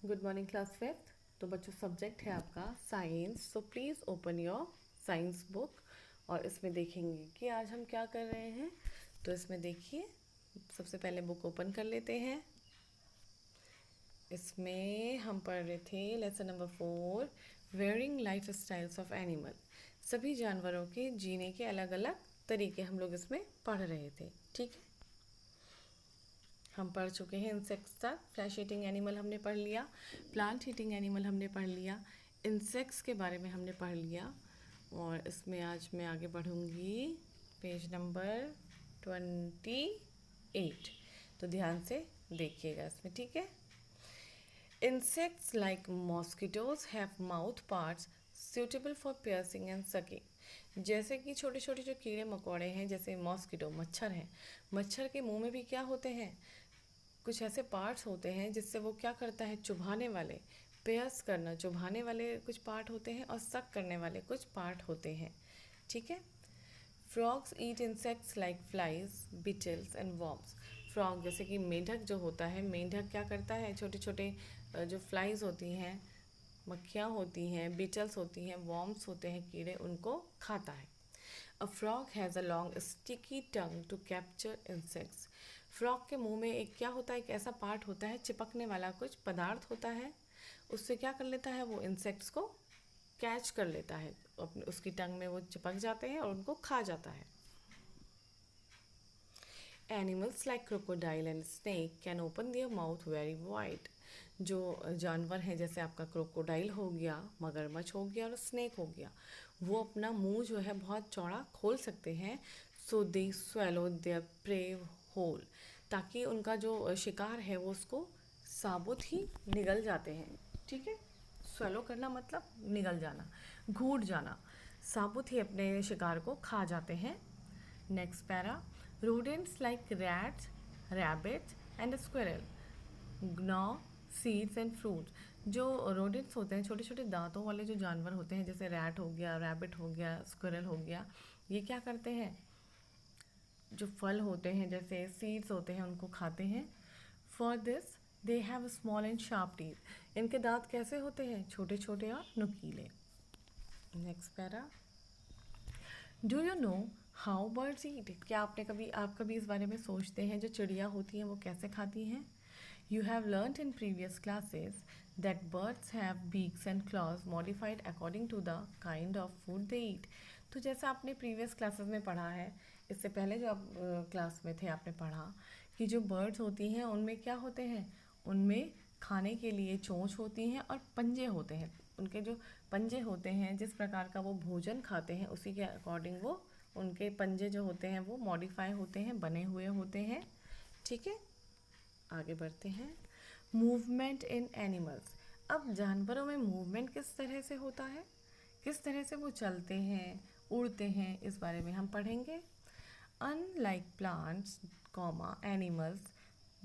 Good morning class fifth. तो बच्चों subject है आपका science. So please open your science book और इसमें देखेंगे कि आज हम क्या कर रहे हैं। तो इसमें देखिए, सबसे पहले बुक ओपन कर लेते हैं। इसमें हम पढ़ रहे थे lesson number 4, wearing life styles of animal. सभी जानवरों के जीने के अलग अलग तरीके हम लोग इसमें पढ़ रहे थे। ठीक है, हम पढ़ चुके हैं इंसेक्ट्स तक। फ्लैश ईटिंग एनिमल हमने पढ़ लिया, प्लांट ईटिंग एनिमल हमने पढ़ लिया, इंसेक्ट्स के बारे में हमने पढ़ लिया। और इसमें आज मैं आगे बढ़ूँगी पेज नंबर 28। तो ध्यान से देखिएगा इसमें, ठीक है। Insects like mosquitoes have mouth parts suitable for piercing and sucking। जैसे कि छोटे छोटे जो कीड़े मकोड़े हैं, जैसे मॉस्किटो मच्छर हैं, मच्छर के मुंह में भी क्या होते हैं, कुछ ऐसे पार्ट्स होते हैं जिससे वो क्या करता है, चुभाने वाले, पेयर्स करना, चुभाने वाले कुछ पार्ट होते हैं और सक करने वाले कुछ पार्ट होते हैं। ठीक है। Frogs eat insects like flies, Beatles and worms. Frog जैसे कि मेंढक जो होता है, मेंढक क्या करता है, छोटे छोटे जो फ्लाइज होती हैं, मक्खियाँ होती हैं, बिटल्स होती हैं, वॉर्म्स होते हैं, कीड़े, उनको खाता है। A frog has a long sticky tongue to capture insects. Frog के मुंह में एक क्या होता है, एक ऐसा पार्ट होता है, चिपकने वाला कुछ पदार्थ होता है, उससे क्या कर लेता है, वो इंसेक्ट्स को कैच कर लेता है, अपने उसकी टंग में वो चिपक जाते हैं और उनको खा जाता है। Animals like crocodile and snake can open their mouth very wide. जो जानवर हैं, जैसे आपका क्रोकोडाइल हो गया, मगरमच्छ हो गया और स्नेक हो गया, वो अपना मुंह जो है बहुत चौड़ा खोल सकते हैं। So they swallow their prey whole, ताकि उनका जो शिकार है वो उसको साबुत ही निगल जाते हैं। ठीक है, स्वेलो करना मतलब निगल जाना, घूट जाना, साबुत ही अपने शिकार को खा जाते हैं। Next para, rodents like rats, rabbits and squirrel gnaw seeds and fruits। जो rodents होते हैं, छोटे छोटे दांतों वाले जो जानवर होते हैं, जैसे रैट हो गया, रैबिट हो गया, स्क्विरल हो गया, ये क्या करते हैं, जो फल होते हैं जैसे सीड्स होते हैं उनको खाते हैं। For this they have small and sharp teeth. इनके दांत कैसे होते हैं, छोटे छोटे और नुकीले। Next para, do you know how birds eat. क्या आप कभी इस बारे में सोचते हैं जो चिड़िया होती हैं वो कैसे खाती हैं। You have learned in previous classes that birds have beaks and claws modified according to the kind of food they eat. तो जैसा आपने प्रीवियस क्लासेस में पढ़ा है, इससे पहले जो आप क्लास में थे आपने पढ़ा कि जो बर्ड्स होती हैं उनमें क्या होते हैं, उनमें खाने के लिए चोंच होती हैं और पंजे होते हैं। उनके जो पंजे होते हैं, जिस प्रकार का वो भोजन खाते हैं उसी के अकॉर्डिंग वो, उनके पंजे जो होते हैं वो मॉडिफाई होते हैं, बने हुए होते हैं। ठीक है, आगे बढ़ते हैं। Movement in animals. अब जानवरों में मूवमेंट किस तरह से होता है, किस तरह से वो चलते हैं, उड़ते हैं, इस बारे में हम पढ़ेंगे। Unlike plants, comma animals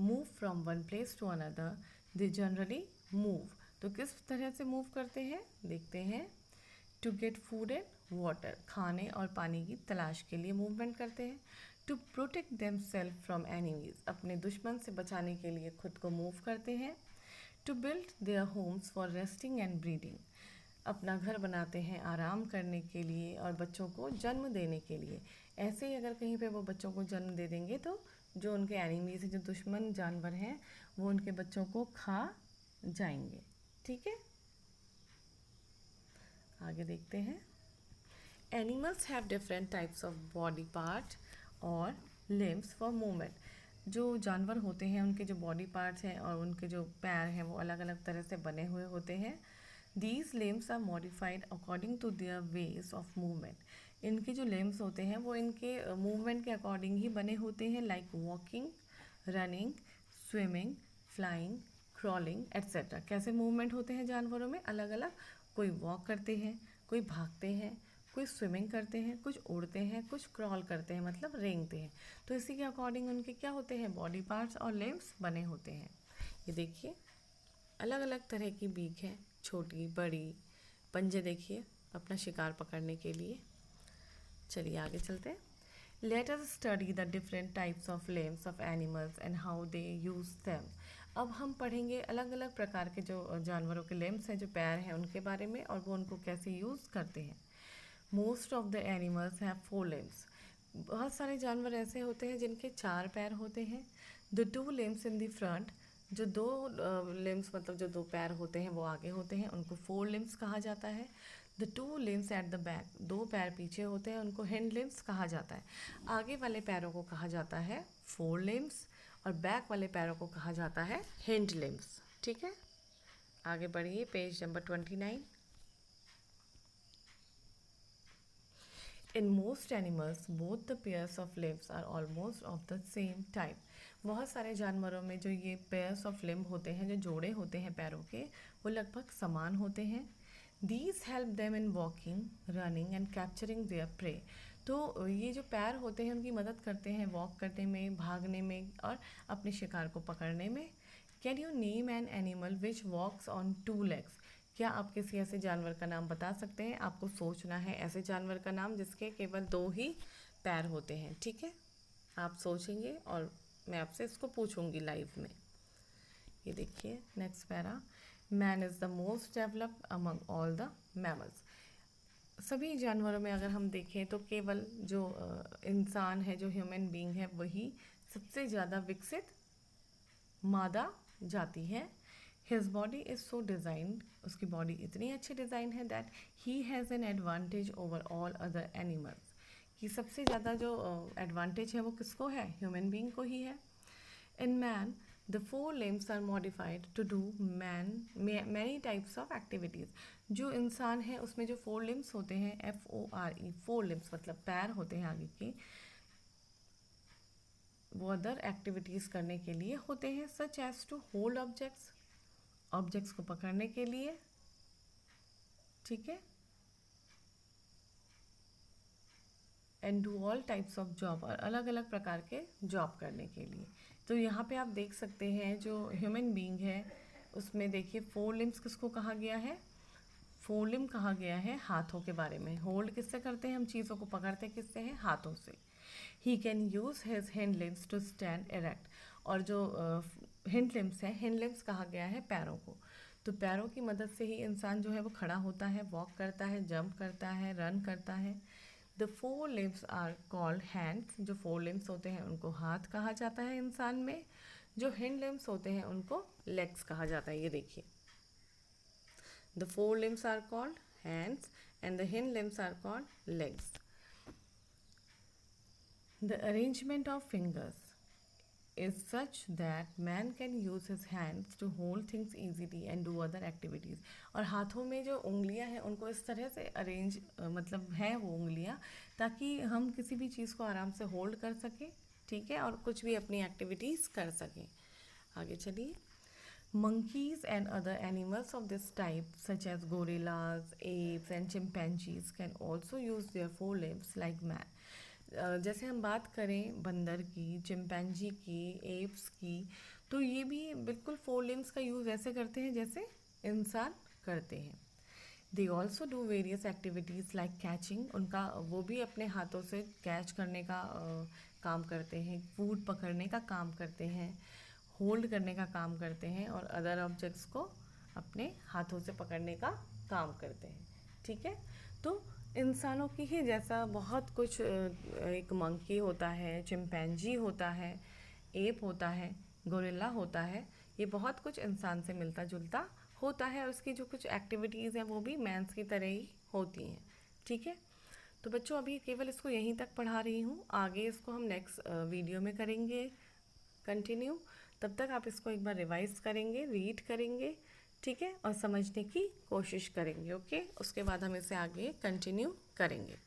move from one place to another, they generally move. तो किस तरह से मूव करते हैं, देखते हैं। To get food and water, खाने और पानी की तलाश के लिए मूवमेंट करते हैं। To protect them self from enemies, अपने दुश्मन से बचाने के लिए खुद को मूव करते हैं। To build their homes for resting and breeding, अपना घर बनाते हैं आराम करने के लिए और बच्चों को जन्म देने के लिए। ऐसे ही अगर कहीं पे वो बच्चों को जन्म दे देंगे तो जो उनके एनिमीज, जो दुश्मन जानवर हैं, वो उनके बच्चों को खा जाएंगे। ठीक है, आगे देखते हैं। Animals have different types of body part और लिम्स फॉर मूवमेंट। जो जानवर होते हैं उनके जो बॉडी पार्ट्स हैं और उनके जो पैर हैं वो अलग अलग तरह से बने हुए होते हैं। These limbs are modified according to their ways of movement. इनके जो लिम्स होते हैं वो इनके मूवमेंट के अकॉर्डिंग ही बने होते हैं, like walking, running, swimming, flying, crawling etcetera. कैसे मूवमेंट होते हैं जानवरों में, अलग अलग। कोई वॉक करते हैं, कोई भागते हैं, कोई स्विमिंग करते हैं, कुछ उड़ते हैं, कुछ क्रॉल करते हैं मतलब रेंगते हैं। तो इसी के अकॉर्डिंग उनके क्या होते हैं, बॉडी पार्ट्स और लिम्स बने होते हैं। ये देखिए, अलग अलग तरह की बीक है, छोटी बड़ी, पंजे देखिए अपना शिकार पकड़ने के लिए। चलिए आगे चलते हैं। Let us study the different types of limbs of animals and how they use them. अब हम पढ़ेंगे अलग अलग प्रकार के जो जानवरों के लिम्स हैं, जो पैर हैं, उनके बारे में, और वो उनको कैसे यूज़ करते हैं. Most of the animals have 4 limbs. बहुत सारे जानवर ऐसे होते हैं जिनके 4 पैर होते हैं. The 2 limbs in the front, जो 2 लिम्स मतलब जो 2 पैर होते हैं वो आगे होते हैं, उनको 4 लिम्स कहा जाता है. The 2 limbs at the back, 2 पैर पीछे होते हैं, उनको हिंड लिम्स कहा जाता है. आगे वाले पैरों को कहा जाता है 4 लिम्स और बैक वाले पैरों को कहा जाता है हिंड लिम्स. ठीक है, आगे बढ़िए, page number 29. In most animals, both the pairs of limbs are almost of the same type. बहुत सारे जानवरों में जो ये pairs of limb होते हैं, जो जोड़े होते हैं पैरों के, वो लगभग समान होते हैं. These help them in walking, running and capturing their prey. तो ये जो पैर होते हैं उनकी मदद करते हैं वॉक करने में, भागने में और अपने शिकार को पकड़ने में. Can you name an animal which walks on 2 legs? क्या आप किसी ऐसे जानवर का नाम बता सकते हैं? आपको सोचना है ऐसे जानवर का नाम जिसके केवल 2 ही पैर होते हैं. ठीक है, आप सोचेंगे और मैं आपसे इसको पूछूंगी लाइव में. ये देखिए next para. Man is the most developed among all the mammals. सभी जानवरों में अगर हम देखें तो केवल जो इंसान है, जो ह्यूमन बीइंग है, वही सबसे ज़्यादा विकसित मादा जाति है. His body is so designed, उसकी बॉडी इतनी अच्छी डिज़ाइन है that he has an advantage over all other animals. कि सबसे ज़्यादा जो एडवांटेज है वो किसको है? ह्यूमन बीइंग को ही है. In man, the 4 limbs are modified to do many types of activities. जो इंसान है उसमें जो 4 limbs होते हैं, FORE, 4 limbs मतलब पैर होते हैं आगे के, वो अदर एक्टिविटीज़ करने के लिए होते हैं, such as to hold objects को पकड़ने के लिए. ठीक है, and do all types of job, और अलग अलग प्रकार के जॉब करने के लिए. तो यहाँ पे आप देख सकते हैं जो ह्यूमन बीइंग है उसमें देखिए 4 लिम्स किसको कहा गया है? 4 लिम्ब कहा गया है हाथों के बारे में. होल्ड किससे करते हैं हम? चीज़ों को पकड़ते किससे हैं? हाथों से. He can use his hind limbs to stand erect. और जो हिंड लिम्स है, हिंड लिम्स कहा गया है पैरों को. तो पैरों की मदद से ही इंसान जो है वो खड़ा होता है, वॉक करता है, जंप करता है, रन करता है. The 4 limbs are called hands. जो 4 लिम्स होते हैं उनको हाथ कहा जाता है इंसान में. जो हिंड लिम्स होते हैं उनको लेग्स कहा जाता है. ये देखिए, the 4 limbs are called hands and the hind limbs are called legs. The arrangement of fingers is such that man can use his hands to hold things easily and do other activities. और हाथों में जो उंगलियां हैं उनको इस तरह से अरेंज मतलब है वो उंगलियां, ताकि हम किसी भी चीज़ को आराम से होल्ड कर सकें. ठीक है, और कुछ भी अपनी एक्टिविटीज़ कर सकें. आगे चलिए. Monkeys and other animals of this type such as gorillas, apes and chimpanzees can also use their 4 limbs like man. जैसे हम बात करें बंदर की, चिंपैंजी की, एप्स की, तो ये भी बिल्कुल 4 लिम्स का यूज़ ऐसे करते हैं जैसे इंसान करते हैं. They also do various activities like catching. उनका वो भी अपने हाथों से कैच करने का काम करते हैं, फूड पकड़ने का काम करते हैं, होल्ड करने का काम करते हैं, और अदर ऑब्जेक्ट्स को अपने हाथों से पकड़ने का काम करते हैं. ठीक है, तो इंसानों की ही जैसा बहुत कुछ, एक मंकी होता है, चिंपैंजी होता है, एप होता है, गोरिल्ला होता है, ये बहुत कुछ इंसान से मिलता जुलता होता है, और उसकी जो कुछ एक्टिविटीज़ हैं वो भी मैंस की तरह ही होती हैं. ठीक है, तो बच्चों अभी केवल इसको यहीं तक पढ़ा रही हूँ, आगे इसको हम नेक्स्ट वीडियो में करेंगे कंटिन्यू. तब तक आप इसको एक बार रिवाइज करेंगे, रीड करेंगे. ठीक है, और समझने की कोशिश करेंगे. ओके, उसके बाद हम इसे आगे कंटिन्यू करेंगे.